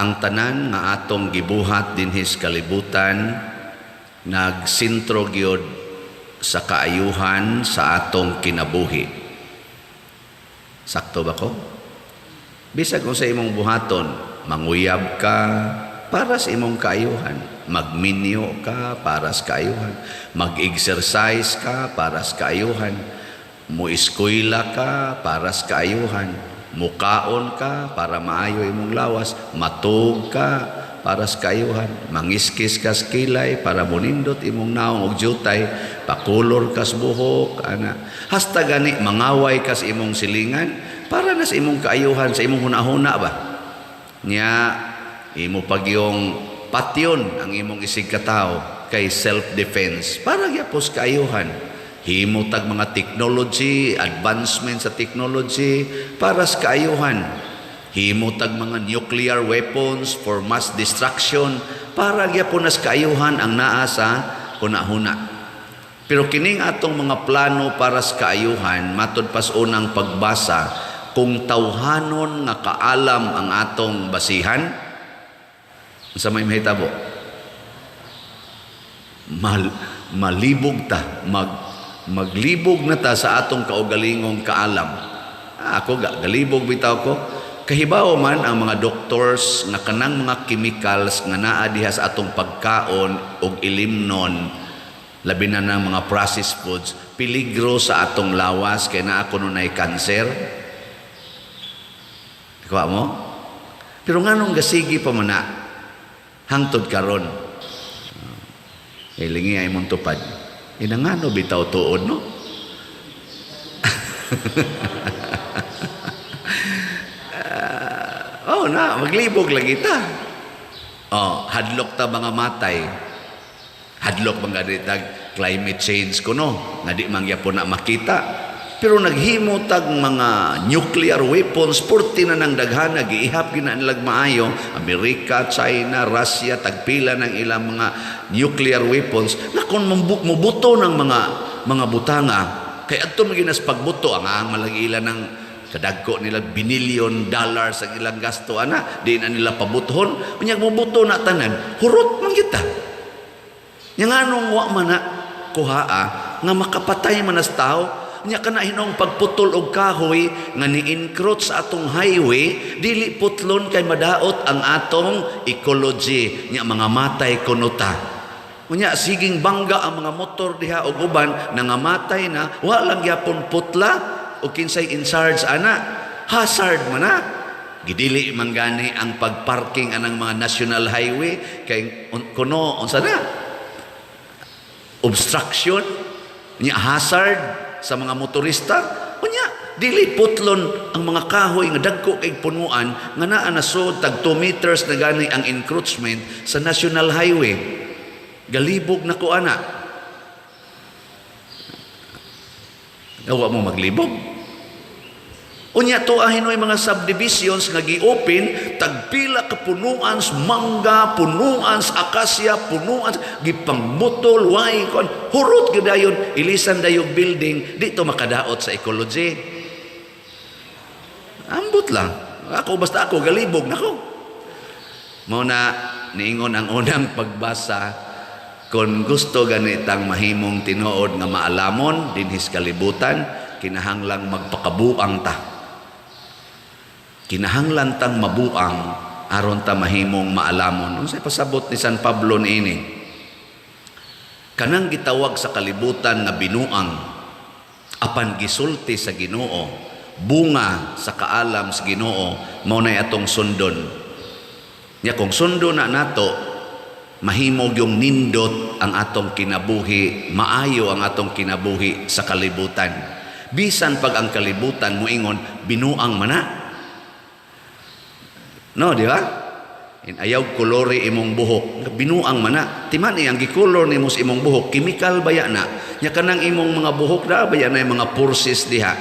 ang tanan nga atong gibuhat dinhis kalibutan nagsintro gyud sa kaayuhan sa atong kinabuhi. Sakto ba ko? Bisag kung sa imong buhaton, manguyab ka para sa imong kaayuhan, magminyo ka para sa kaayuhan, mag-exercise ka para sa kaayuhan, muiskwela ka para sa kaayuhan, mukaon ka para maayo imong lawas, matug ka para sa kaayuhan, mangiskis ka sa kilay para munindot imong naong og jutay, pakulor ka sa buhok, ana. Hasta gani mangaway ka sa imong silingan para na sa imong kaayuhan, sa imong hunahuna ba? Nya imo pagyong patyon ang imong isig katao kay self-defense para gyapos kaayuhan. Himutag mga technology, advancement sa technology para sa kaayuhan. Himutag mga nuclear weapons for mass destruction para gyapon sa kaayuhan ang naa sa hunahuna. Pero kining atong mga plano para sa kaayuhan matud pas unang pagbasa, kung tawhanon nga kaalam ang atong basihan, sa may mahitabo, malibog ta, maglibog na ta sa atong kaugalingong kaalam. Ako galibog bitaw ko. Kahibaw man ang mga doctors nga kanang mga chemicals nga naa diha sa atong pagkaon og ilimnon, labi na ng mga processed foods, peligro sa atong lawas kay naa kununay kanser. Kuha mo? Pero nganong gasigi pa man na hangtod karon. Ilingi ay mong tupad. Inangano bitaw tuod, no? Maglibog lagi ta. Hadlok ta mga matay. Hadlok mga ditag climate change kuno, nga di mangyapon na makita. Pero naghimo tag mga nuclear weapons, purti na ng daghana, giihap gina nilag maayo, Amerika, China, Russia, tagpila ng ilang mga nuclear weapons, na kung mubuto ng mga butanga, kaya ato maginas pagbuto, ang malagila ng kadagko nila $1 billion sa ilang gasto, di na nila pabuton, unyag mubuto na tanan, hurot man kita. Yang anong wa man na kuhaa, nga makapatay man as tao, nya kana hinong pagputol og kahoy nga ni-encroach sa atong highway, dili putlon kay madaot ang atong ecology, nya mga matay kunuta. Unya siging bangga ang mga motor diha og uban nangamatay na, wa lang gyapon putla o kinsay in charge hazard man na. Gidili man gani ang pagparking anang mga national highway kay kuno unsa na obstruction nya hazard sa mga motorista. Unya dili putlon ang mga kahoy nga dagko kay punuan nga naa nasud tag 2 meters na gani ang encroachment sa national highway. Galibog na ko ana. Nawa mo maglibog. Unya to ahinoy mga subdivisions nga gi-open, tagpila ka punuan sa mangga, punuan sa akasya, punuan gipangmutol, way kon hurot gyud ilisan dayog building, dito makadaot sa ecology. Ambot lang. Basta ako galibog nako. Mao na niingon ang unang pagbasa, kung gusto ganitang mahimong tinuod nga maalamon dinhis kalibutan, kinahanglang magpakabuang ta. Kinahanglan tang mabuang aron ta mahimong maalamon. Unsay pasabot ni San Pablo niini? Kanang gitawag sa kalibutan nga binuang, apan gisulti sa Ginoo, bunga sa kaalam sa Ginoo, mao nay atong sundon. Nya kung sundo na nato, mahimog yung nindot ang atong kinabuhi, maayo ang atong kinabuhi sa kalibutan. Bisan pag ang kalibutan moingon binuang man na. No, di ba? Ayaw kolore imong buhok, binuang man na. Timan ang gikolor nimo sa imong buhok, chemical baya na. Nya kanang imong mga buhok na baya na mga purses diha.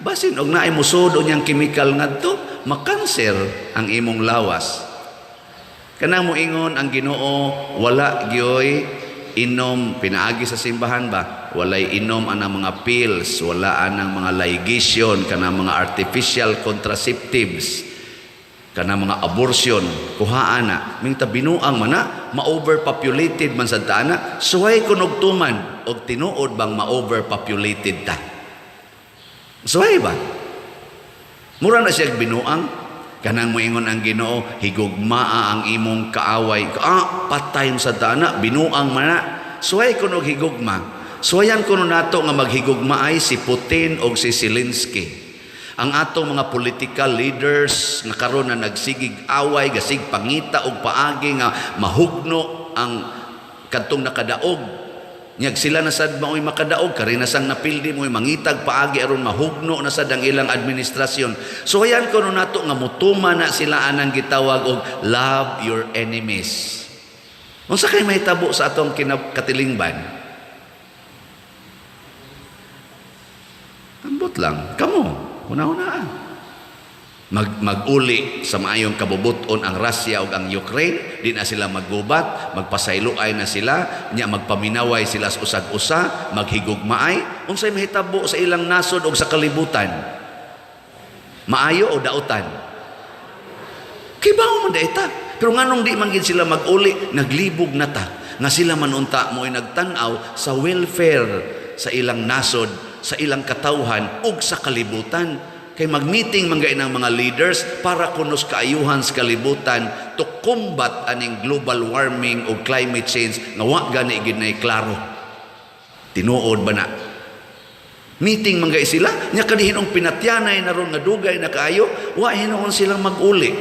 Basin og naay musod unyang chemical ngadto, makanser ang imong lawas. Kanang moingon ang Ginoo, wala gyoy inom, pinaagi sa simbahan ba? Walay inom anang mga pills, wala anang mga ligation, kanang mga artificial contraceptives. Kana mga abortion, kuhaan na, minta binuang man na, ma-overpopulated man sa taana, suway kunog tuman, o tinuod bang ma-overpopulated ta. Suway ba? Mura na siya binuang, kanang moingon ang Ginoo, higugmaa ang imong kaaway. Patay sa taana, binuang man na, suway kunog higugma. Suwayan kuno nato nga maghigugmaay si Putin o si Zelensky. Ang atong mga political leaders nga karon na nagsigig away, gasig pangita og paagi nga mahugno ang kadtong nakadaog. Nyag sila na sad maoy makadaog, kari na sang napildi mo'y mangitag paagi aron mahugno na sad ang ilang administrasyon. So ayan kuno nato nga mutuma na sila anang gitawag og love your enemies. Unsa kay mahitabo sa atong katilingban? Ambot lang, kamo. Una-una mag-uli sa maayong kabubuton ang Russia o ang Ukraine, di na sila maggubat, magpasayloay na sila, nya magpaminaway sila sa usag-usa, maghigugmaay, unsay mahitabo sa ilang nasod o sa kalibutan? Maayo o dautan? Kibaw man daita. Pero nganong di man gid sila mag-uli, naglibog na ta, nga sila manunta mo'y nagtanaw sa welfare sa ilang nasod, sa ilang katawhan ug sa kalibutan. Kay mag-meeting man ng mga leaders para kunos kaayuhan sa kalibutan to combat aning global warming o climate change nga wa gani gid nay klaro. Tinuod ba na? Meeting man sila, nya kadihinong pinatyanay na ron nga dugay na kaayo, wa hinuon silang mag-uli.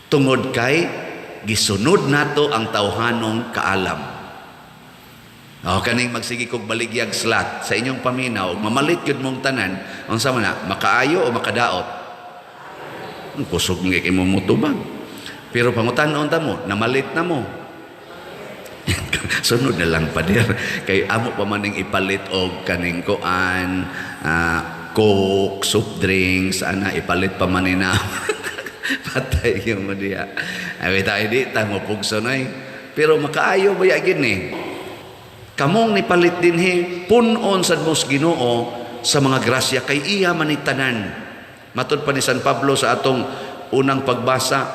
Tungod kay gisunod nato ang tawhanong kaalam. Kaning magsigi kog baligyag slat sa inyong paminaw, mamalit yun mong tanan, unsa man na, makaayo o makadaot? Kusog nga imong mutubag. Pero pangutan-on ta mo, namalit na mo. Sunod na lang pa dir. Kay amo pa maning ipalit og kaning koan, coke, soft drinks, ipalit pa manina. Patay yung mo diya. Ay, tayo di, mo pugso na eh. Pero makaayo ba yagin eh? Kamong nipalit din punon sa mos Ginoo sa mga grasya kay iya manitanan. Matod pa ni San Pablo sa atong unang pagbasa,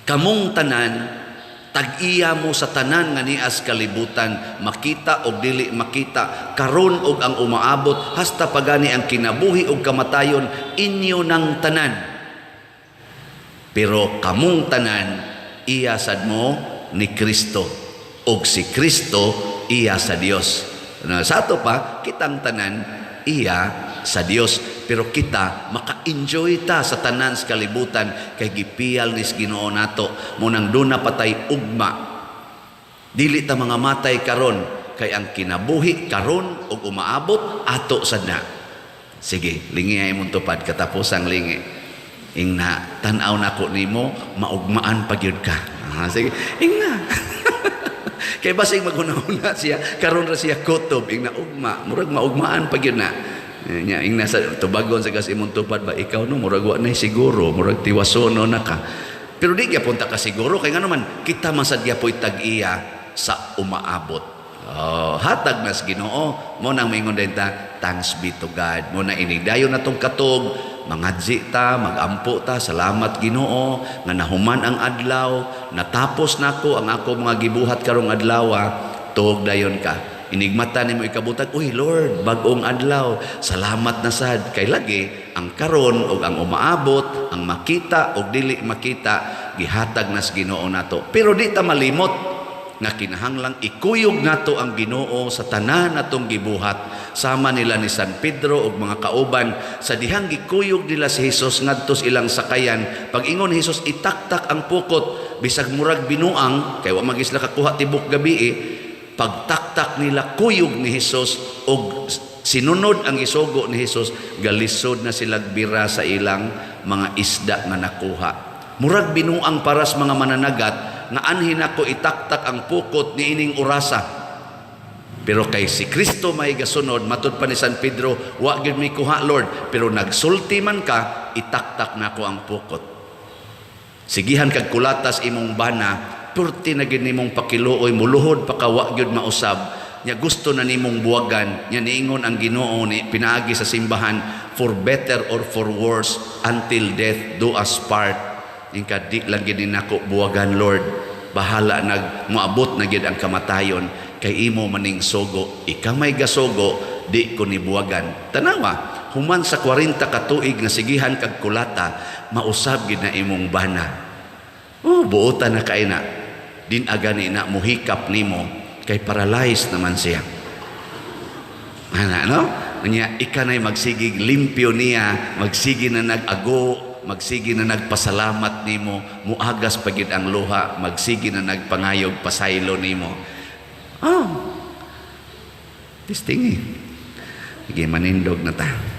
kamong tanan tag-iya mo sa tanan nga nias kalibutan, makita og dili makita, karon og ang umaabot hasta pagani ang kinabuhi og kamatayon inyo ng tanan. Pero kamong tanan iya sad mo ni Kristo. Og si Kristo iya sa Dios. Sa ato pa, kitang tanan iya sa Dios. Pero kita, maka-enjoy ta sa tanan sa kalibutan kay gipiyal nis Ginoo nato. Munang duna patay ugma. Dili ta mga matay karon kay ang kinabuhi karon og umaabot ato sad na. Sige, lingi ay mong tupad katapos ang lingi. Ingna, tanaw nako nimo, maugmaan pagyud ka. Sige, ingna. Kay basig maghuna-huna siya, karon ra siya kutob, ingna ugma, murag maugmaan pag yun na. Nya ingna sa tubagon sa gas imong tupad ba, ikaw no murag wa nay siguro, murag tiwasono na ka. Pero di gyapon ta ka siguro kay ngano man kita masad gyapon tag-iya sa umaabot. Hatag nas Ginoo, mo nang mingon din ta, thanks be to God. Mo na inidayon natong katog, mangadji ta, magampo ta, salamat Ginoo nga nahuman ang adlaw, natapos nako ang ako mga gibuhat karong adlaw, tuog dayon ka. Inigmata nimo ikabutag, uy Lord, bag-ong adlaw, salamat na sad kay lagi ang karon ug ang umaabot, ang makita ug dili makita gihatag nas Ginoo nato. Pero di ta malimot nga kinahanglang ikuyog nato ang Ginoo sa tanan natong gibuhat. Sama nila ni San Pedro ug mga kauban sa dihang gikuyog nila si Hesus ngadto sa ilang sakayan. Pag ingon ni Hesus, itaktak ang pukot bisag murag binuang kay wa magisla kakuha tibok gabi pagtaktak nila kuyog ni Hesus ug sinunod ang isugo ni Hesus, galisod na sila bira sa ilang mga isda nga nakuha. Murag binuang para sa mga mananagat nga anhin ako itaktak ang pukot ni ining orasa. Pero kay si Kristo may gasunod, matud pa ni San Pedro, wa gyud mi kuha Lord, pero nagsulti man ka, itaktak nako ang pukot. Sigihan kag kulatas imong bana, purti na gyud nimong pakiluoy, muluhod pa ka wa gyud mausab, nya gusto na nimong buwagan, nya niingon ang Ginoo ni pinaagi sa simbahan, for better or for worse, until death do us part. Ingka di lang gid nako buwagan, Lord. Bahala moabot na gid ang kamatayon, kay imo maning sugo. Ika may gasogo, di ko ni buwagan. Tanawa, human sa 40 ka tuig nga sigihan kag kulata, mausab gid na imong bana. Oh, buotan na kay na. Din aga ni na muhikap nimo, kay paralyzed naman siya. No? Nya ika nay magsigig limpyo niya, magsigi na nag-ago, magsigi na nagpasalamat nimo, muagas pagid ang luha, magsigi na nagpangayog pasaylo nimo. Oh. Testing eh. Sige, manindog na ta.